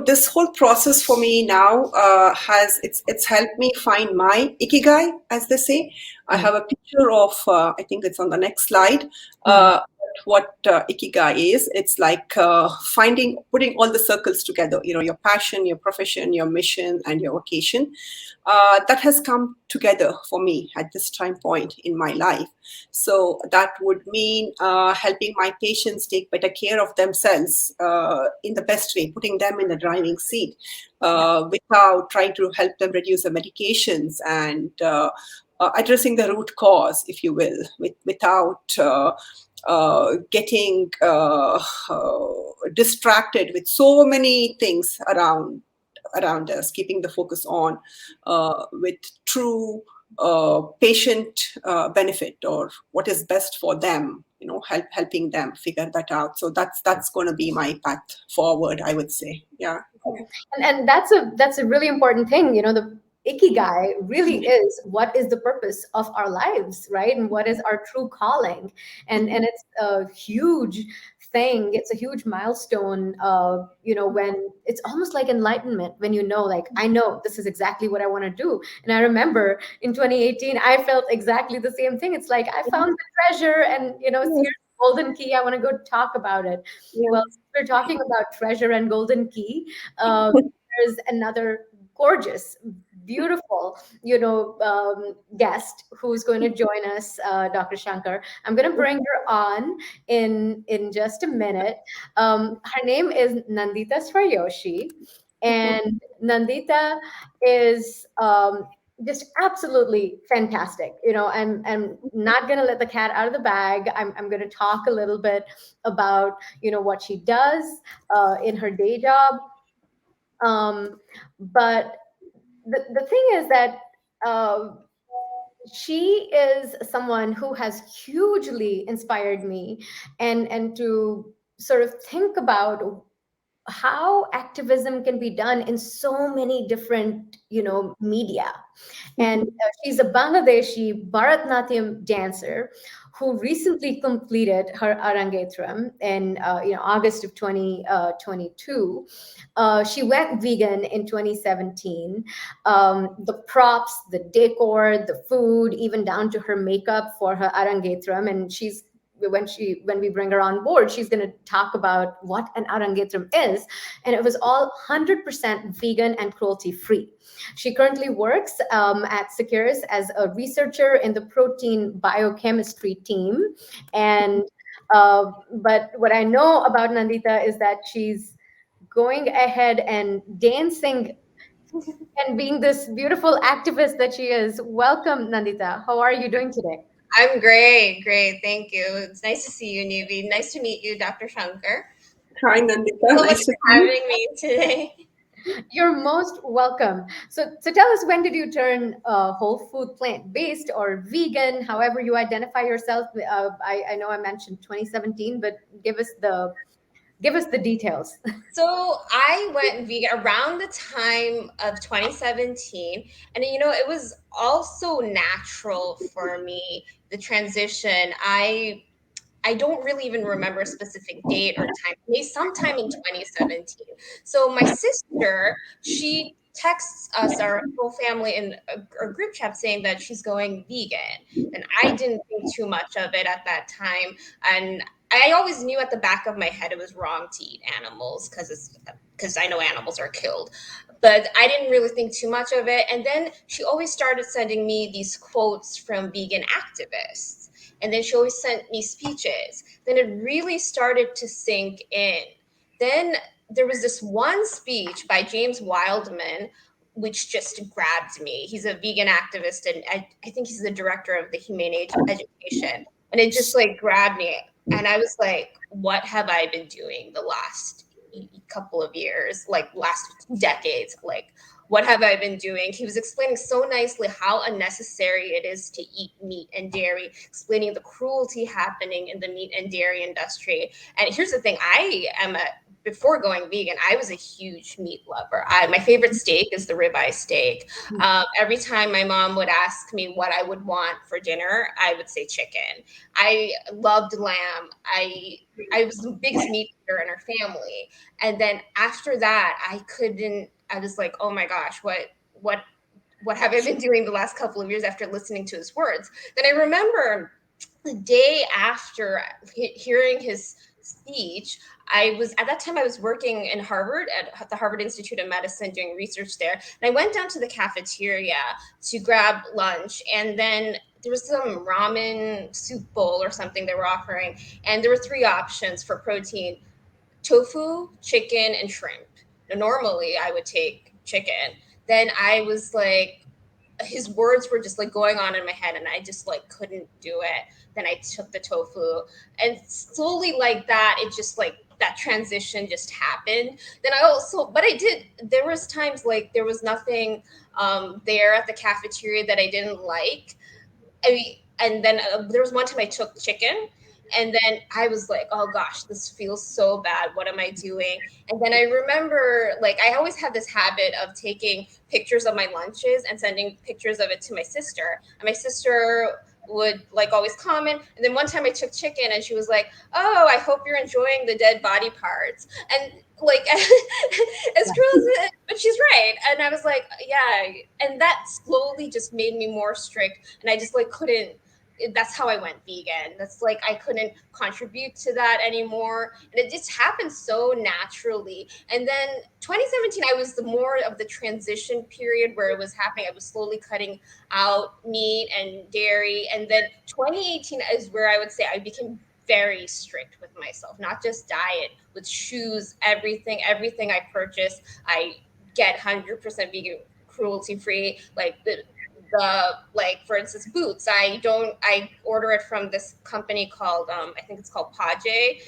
this whole process for me now has it's helped me find my ikigai, as they say. I Mm, have a picture of I think it's on the next slide. mm, Uh, what ikigai is? It's like putting all the circles together. Your passion, your profession, your mission, and your vocation. That has come together for me at this time point in my life. So that would mean helping my patients take better care of themselves in the best way, putting them in the driving seat yeah. without trying to help them reduce the medications and addressing the root cause, if you will, without getting distracted with so many things around us, keeping the focus on with true patient benefit or what is best for them. Helping them figure that out. So that's going to be my path forward, I would say. Yeah. And that's a really important thing. The ikigai really is what is the purpose of our lives, right? And what is our true calling? And it's a huge thing. It's a huge milestone. When it's almost like enlightenment, when like, I know this is exactly what I want to do. And I remember in 2018, I felt exactly the same thing. It's like I found the treasure, and here's the golden key. I want to go talk about it. Well, since we're talking about treasure and golden key, there's another gorgeous, beautiful, guest who's going to join us, Dr. Shankar. I'm going to bring her on in just a minute. Her name is Nandita Srayoshi, and Nandita is just absolutely fantastic. I'm not going to let the cat out of the bag. I'm going to talk a little bit about what she does in her day job. But the thing is that uh, she is someone who has hugely inspired me, and to sort of think about how activism can be done in so many different media. And she's a Bangladeshi Bharatnatyam dancer who recently completed her Arangetram in August of 2022. She went vegan in 2017. The props, the decor, the food, even down to her makeup for her Arangetram, and she's when we bring her on board, she's going to talk about what an arangetram is, and it was all 100% vegan and cruelty free. She currently works at Securus as a researcher in the protein biochemistry team. And but what I know about Nandita is that she's going ahead and dancing and being this beautiful activist that she is. Welcome, Nandita. How are you doing today? I'm great, great. Thank you. It's nice to see you, Nivi. Nice to meet you, Dr. Shankar. Hi, Nandita. So much Nice to for see you. having me today. You're most welcome. So tell us, when did you turn whole food, plant based, or vegan, however you identify yourself? I know I mentioned 2017, but give us the details. So I went vegan around the time of 2017. And it was also natural for me, the transition. I don't really even remember a specific date or time, maybe sometime in 2017. So my sister, she texts us, our whole family, in a group chat saying that she's going vegan. And I didn't think too much of it at that time. And I always knew at the back of my head it was wrong to eat animals because I know animals are killed. But I didn't really think too much of it. And then she always started sending me these quotes from vegan activists. And then she always sent me speeches. Then it really started to sink in. Then there was this one speech by James Wildman, which just grabbed me. He's a vegan activist, and I think he's the director of the Humane Age Education. And it just like grabbed me. And I was like, what have I been doing the last couple of years, like last 2 decades? Like, what have I been doing? He was explaining so nicely how unnecessary it is to eat meat and dairy, explaining the cruelty happening in the meat and dairy industry. And here's the thing, before going vegan, I was a huge meat lover. My favorite steak is the ribeye steak. Every time my mom would ask me what I would want for dinner, I would say chicken. I loved lamb. I was the biggest meat eater in our family. And then after that, I couldn't. I was like, oh my gosh, what what have I been doing the last couple of years after listening to his words? Then I remember the day after hearing his speech, I was at that time I was working in Harvard at the Harvard Institute of Medicine doing research there. And I went down to the cafeteria to grab lunch, and then there was some ramen soup bowl or something they were offering, and there were three options for protein: tofu, chicken, and shrimp. Now, normally I would take chicken. Then I was like, his words were just like going on in my head, and I just like couldn't do it. Then I took the tofu, and slowly like that, it just like that transition just happened. Then I also, but I did. There was times like there was nothing there at the cafeteria that I didn't like. And then there was one time I took chicken, and then I was like, oh gosh, this feels so bad. What am I doing? And then I remember, like, I always had this habit of taking pictures of my lunches and sending pictures of it to my sister. And my sister would like always comment. And then one time I took chicken, and she was like, oh, I hope you're enjoying the dead body parts. And like, as cruel as it, but she's right. And I was like, yeah. And that slowly just made me more strict. And I just like couldn't, that's how I went vegan. That's like I couldn't contribute to that anymore. And it just happened so naturally. And then 2017, I was the more of the transition period where it was happening. I was slowly cutting out meat and dairy. And then 2018 is where I would say I became very strict with myself, not just diet, with shoes, everything I purchase, I get 100% vegan, cruelty free. Like the like for instance boots, I order it from this company called I think it's called Paje.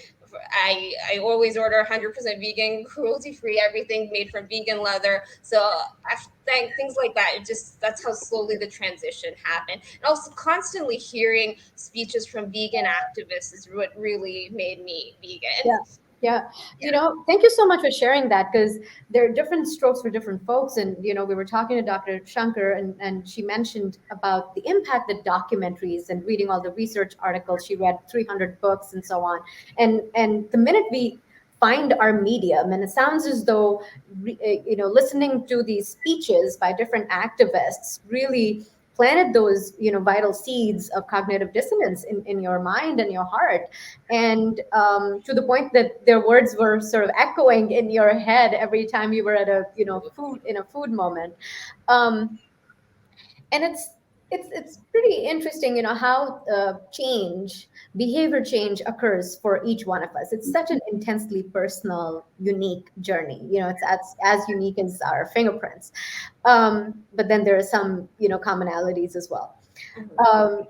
I always order 100% vegan, cruelty free, everything made from vegan leather. So I think things like that, it just, that's how slowly the transition happened. And also constantly hearing speeches from vegan activists is what really made me vegan. Yeah. Yeah. Yeah. Thank you so much for sharing that, because there are different strokes for different folks. And, we were talking to Dr. Shankar, and she mentioned about the impact that documentaries and reading all the research articles, she read 300 books and so on. And the minute we find our medium, and it sounds as though, listening to these speeches by different activists really planted those vital seeds of cognitive dissonance in your mind and your heart, and to the point that their words were sort of echoing in your head every time you were at a food moment. um, and it's pretty interesting, how behavior change occurs for each one of us. It's such an intensely personal, unique journey. It's as unique as our fingerprints. But then there are some commonalities as well. um,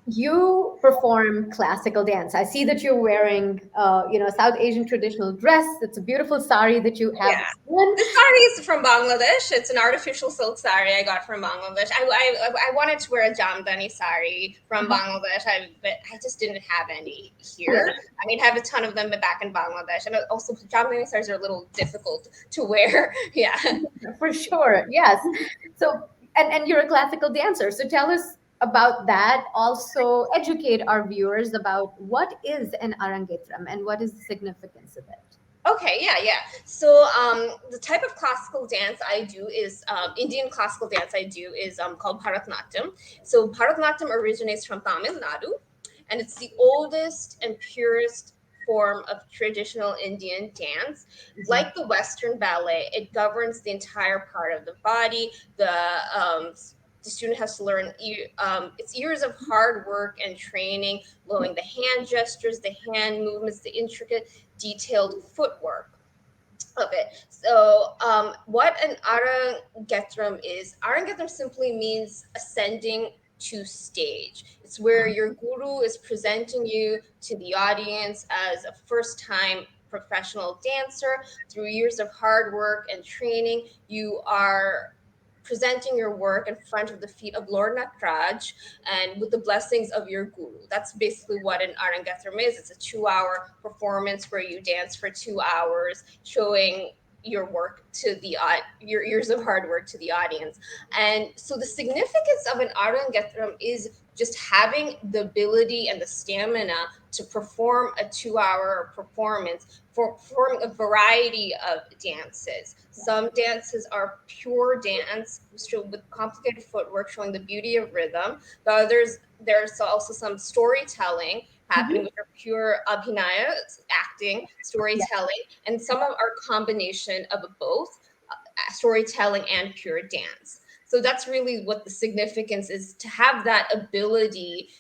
you perform classical dance. I see that you're wearing, a South Asian traditional dress. It's a beautiful sari that you have Yeah. on. This sari is from Bangladesh. It's an artificial silk sari I got from Bangladesh. I wanted to wear a Jamdani sari from Bangladesh, but I just didn't have any Yeah, here. I mean, I have a ton of them back in Bangladesh. And also, Jamdani saris are a little difficult to wear. Yeah. for sure. Yes. So, and you're a classical dancer. So tell us about that. Also, educate our viewers about what is an arangetram and what is the significance of it. Okay, yeah. So the type of classical dance I do is Indian classical dance I do is called Bharatnatyam. So Bharatnatyam originates from Tamil Nadu, and it's the oldest and purest form of traditional Indian dance. Like the Western ballet, it governs the entire part of the body. The student has to learn it's years of hard work and training, blowing the hand gestures, the hand movements, the intricate detailed footwork of it. So, what an arangetram is, arangetram simply means ascending to stage. It's where your guru is presenting you to the audience as a first time professional dancer. Through years of hard work and training, you are presenting your work in front of the feet of Lord Nakraj and with the blessings of your guru. That's basically what an Arangatram is. It's a 2 hour performance where you dance for 2 hours, showing your work to the your years of hard work to the audience. And so the significance of an Arangatram is just having the ability and the stamina to perform a 2 hour performance for performing a variety of dances. Some dances are pure dance with complicated footwork showing the beauty of rhythm. The others, there's also some storytelling happening, Mhm. which are pure abhinaya, acting, Yeah. storytelling, and some of our combination of both storytelling and pure dance. So that's really what the significance is, to have that ability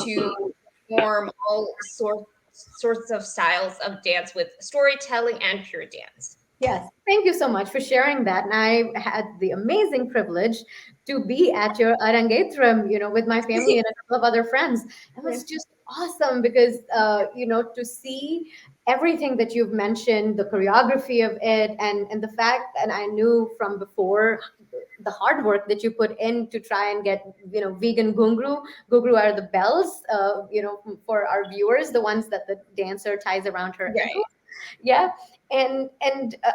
to perform all sorts of styles of dance with storytelling and pure dance. Yes, thank you so much for sharing that. And I had the amazing privilege to be at your Arangetram, with my family and a couple of other friends. It Yeah. was just awesome because, to see everything that you've mentioned, the choreography of it, and the fact, and I knew from before the hard work that you put in to try and get, vegan gungru. Gungru are the bells, for our viewers, the ones that the dancer ties around her ankle. Right. Yeah. And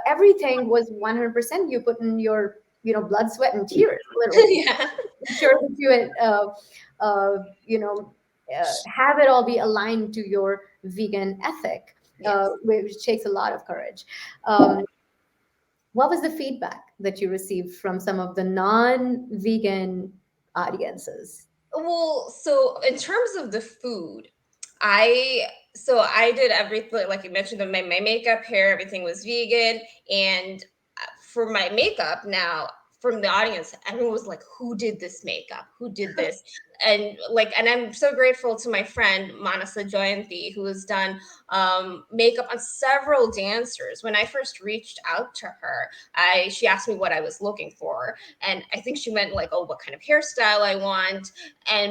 everything was 100% you put in your, blood sweat and tears, literally, Yeah. make sure that you had, uh, you know have it all be aligned to your vegan ethic, Yes. which takes a lot of courage. What was the feedback that you received from some of the non-vegan audiences? Well, so in terms of the food, I I did everything like you mentioned. My makeup, hair, everything was vegan, and for my makeup now from the audience, everyone was like, "Who did this makeup? Who did this?" And I'm so grateful to my friend Manasa Joyanti, who has done makeup on several dancers. When I first reached out to her, I she asked me what I was looking for, and I think she meant like, "Oh, what kind of hairstyle I want."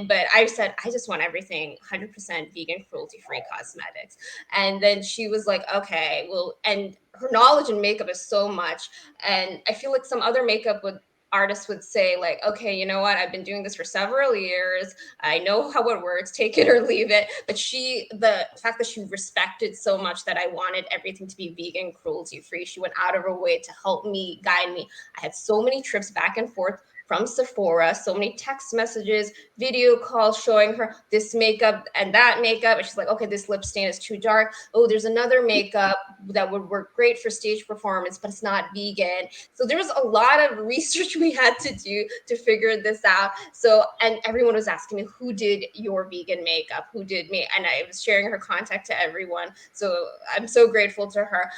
But I said I just want everything 100% vegan, cruelty free cosmetics. And then she was like, okay, well, and her knowledge in makeup is so much. And I feel like some other makeup would artists would say like, okay, you know what, I've been doing this for several years, I know how it works, take it or leave it. But the fact that she respected so much that I wanted everything to be vegan, cruelty free, she went out of her way to help me, guide me. I had so many trips back and forth from Sephora, so many text messages, video calls showing her this makeup and that makeup. And she's like, okay, this lip stain is too dark. Oh, there's another makeup that would work great for stage performance, but it's not vegan. So there was a lot of research we had to do to figure this out. So, and everyone was asking me, who did your vegan makeup? Who did me? And I was sharing her contact to everyone. So I'm so grateful to her.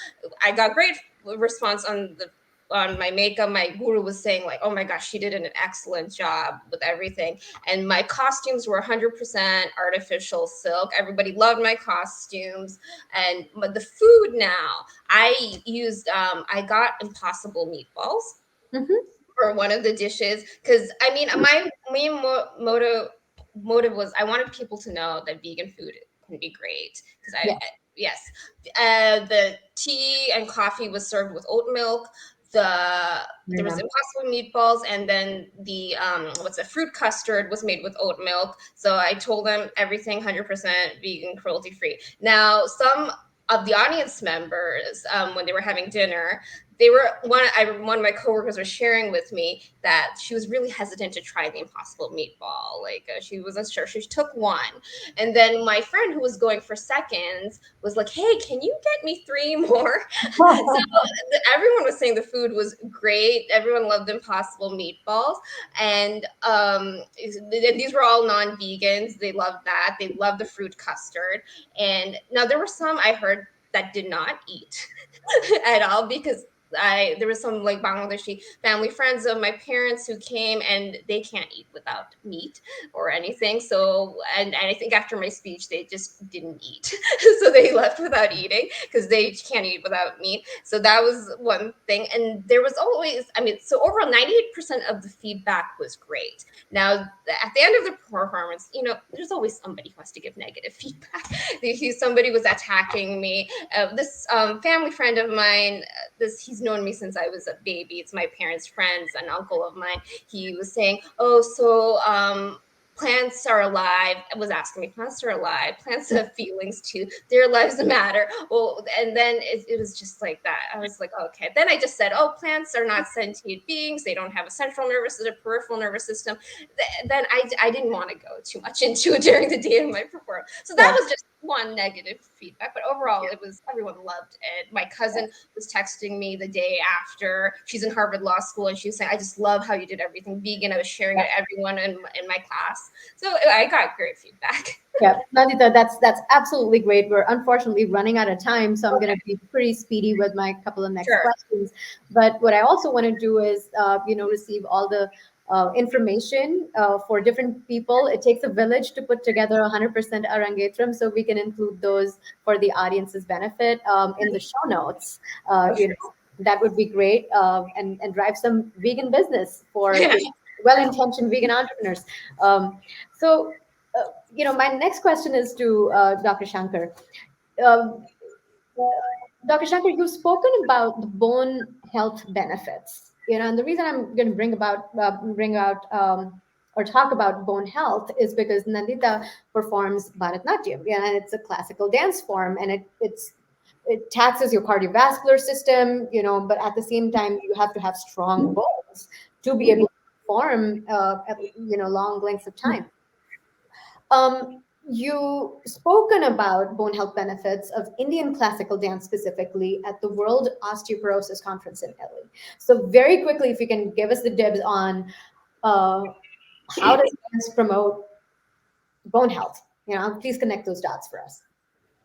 I got great response on my makeup. My guru was saying like, oh my gosh, she did an excellent job with everything. And my costumes were 100% artificial silk. Everybody loved my costumes. And but the food now, I got impossible meatballs Hmm. for one of the dishes, because I mean my main motive was I wanted people to know that vegan food can be great. Because Yeah. yes, the tea and coffee was served with oat milk. I There was remember. impossible meatballs, and then the what's a fruit custard was made with oat milk. So I told them everything 100% vegan, cruelty free. Now some of the audience members, when they were having dinner, they were one of my coworkers was sharing with me that she was really hesitant to try the impossible meatball. Like she wasn't sure. She took one, and then my friend who was going for seconds was like, "Hey, can you get me three more?" So everyone was saying the food was great. Everyone loved impossible meatballs, and these were all non-vegans. They loved that. They loved the fruit custard. And now there were some I heard that did not eat at all because there was some like Bangladeshi family friends of my parents who came, and they can't eat without meat or anything. So, and I think after my speech, they just didn't eat. So they left without eating because they can't eat without meat. So that was one thing. And there was always, I mean, so overall, 98% of the feedback was great. Now, at the end of the performance, there's always somebody who has to give negative feedback. Somebody was attacking me. This family friend of mine, he's known me since I was a baby. It's my parents' friends, an uncle of mine. He was saying, "Oh, so plants are alive." I was asking me, plants are alive. Plants have feelings too. Their lives matter. Well, and then it was just like that. I was like, okay. Then I just said, oh, plants are not sentient beings. They don't have a central nervous system, a peripheral nervous system. Then I didn't want to go too much into it during the day of my performance. So that was just one negative feedback, but overall everyone loved it. My cousin was texting me the day after. She's in Harvard Law School, and she was saying, I just love how you did everything vegan. I was sharing it everyone in my class. So I got great feedback. Yeah, Nandita, that's absolutely great. We're unfortunately running out of time, so I'm going to be pretty speedy with my couple of next questions. But what I also want to do is, receive all the information for different people. It takes a village to put together 100% Arangetram, so we can include those for the audience's benefit in the show notes. That would be great, and drive some vegan business for well-intentioned vegan entrepreneurs. So, my next question is to Dr. Shankar. Um, Dr. Shankar, you've spoken about the bone health benefits, and the reason I'm going to bring out or talk about bone health is because Nandita performs Bharatnatyam, and it's a classical dance form, and it taxes your cardiovascular system, but at the same time, you have to have strong bones to be able to perform, long lengths of time. You spoken about bone health benefits of Indian classical dance specifically at the World Osteoporosis Conference in Italy. So very quickly, if you can give us the dibs on how does dance promote bone health? Please connect those dots for us.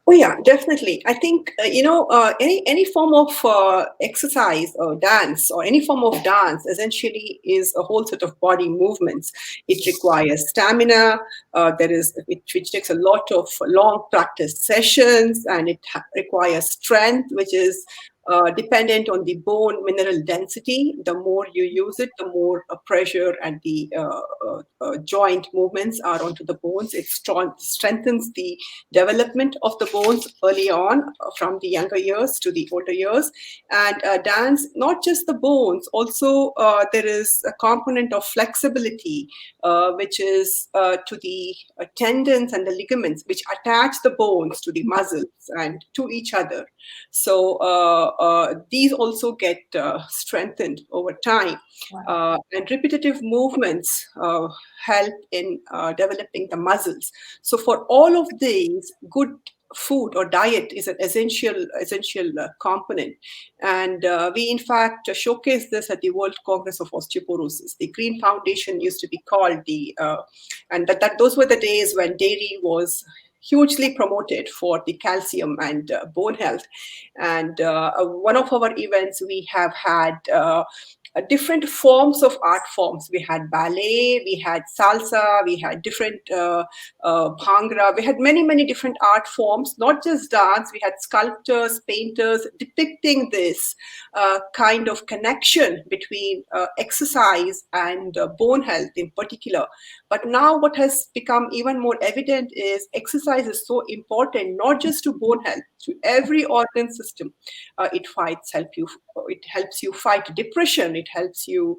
Oh yeah, definitely. I think any form of exercise or dance or any form of dance essentially is a whole set of body movements. It requires stamina. Which takes a lot of long practice sessions, and it requires strength, which is dependent on the bone mineral density. The more you use it, the more pressure and the joint movements are onto the bones. It strengthens the development of the bones early on, from the younger years to the older years. And dance, not just the bones, also there is a component of flexibility, which is to the tendons and the ligaments, which attach the bones to the muscles and to each other. So these also get strengthened over time. And repetitive movements help in developing the muscles. So for all of these, good food or diet is an essential component. And we in fact showcase this at the World Congress of Osteoporosis. The Green Foundation used to be called and those were the days when dairy was hugely promoted for the calcium and bone health. And one of our events, we have had different forms of art forms. We had ballet, we had salsa, we had different bhangra. We had many different art forms, not just dance. We had sculptors, painters depicting this kind of connection between exercise and bone health in particular. But now what has become even more evident is exercise is so important, not just to bone health, to every organ system. It helps you fight depression. It helps you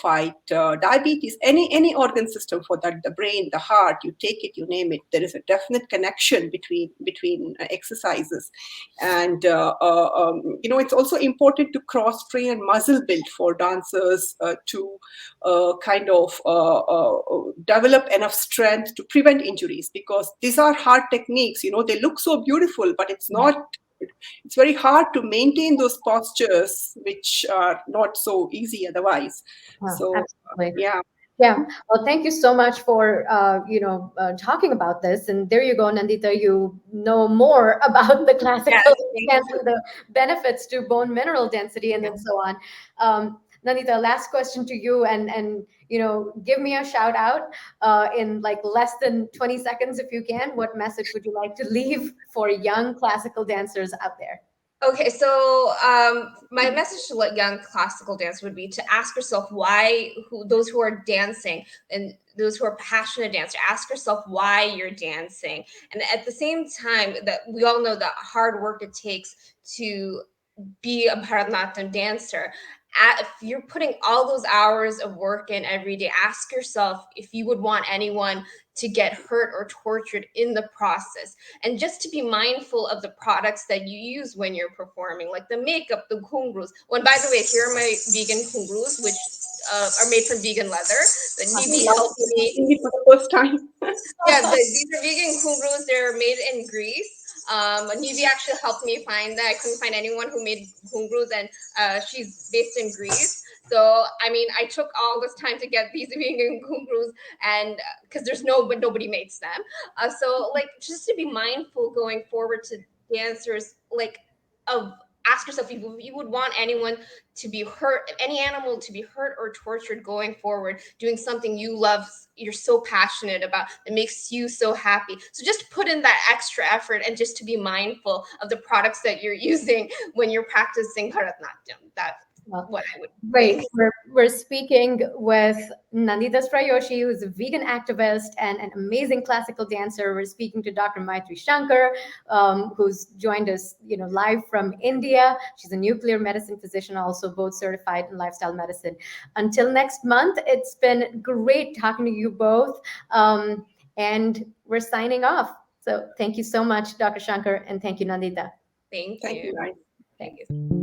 fight diabetes, any organ system for that, the brain, the heart, you take it, you name it. There is a definite connection between exercises. And it's also important to cross train and muscle build for dancers to kind of develop enough strength to prevent injuries, because these are hard techniques. They look so beautiful, but it's very hard to maintain those postures, which are not so easy otherwise. So absolutely. yeah. Yeah. Well, thank you so much for talking about this. And there you go, Nandita. You know more about the Yes, classical thank dance you. and the benefits to bone mineral density, and then so on. Nandita, last question to you, and give me a shout out in like less than 20 seconds if you can. What message would you like to leave for young classical dancers out there? Okay, so my message to like young classical dance would be to ask yourself why those who are dancing and those who are passionate dancers, ask yourself why you're dancing, and at the same time that we all know the hard work it takes to be a Bharatanatyam dancer. If you're putting all those hours of work in every day, ask yourself if you would want anyone to get hurt or tortured in the process. And just to be mindful of the products that you use when you're performing, like the makeup, the khungrus. Oh, and by the way, here are my vegan khungrus, which are made from vegan leather. The I Nivi love helped it. me. Seeing it for the first time. Yeah, these are vegan khungrus. They're made in Greece. Nivi actually helped me find that. I couldn't find anyone who made khungrus, and she's based in Greece. So, I mean, I took all this time to get these vegan khungrus, and because but nobody makes them. So, like, just to be mindful going forward to dancers, like, of ask yourself if you would want anyone to be hurt, any animal to be hurt or tortured going forward, doing something you love, you're so passionate about, that makes you so happy. So just put in that extra effort and just to be mindful of the products that you're using when you're practicing Bharatanatyam. That's Well, what I would great. think. We're speaking with Nandita Srayoshi, who's a vegan activist and an amazing classical dancer. We're speaking to Dr. Mythri Shankar, who's joined us, live from India. She's a nuclear medicine physician, also both certified in lifestyle medicine. Until next month, it's been great talking to you both, and we're signing off. So thank you so much, Dr. Shankar, and thank you, Nandita. Thank Thank you. you, guys. Thank Thanks. you.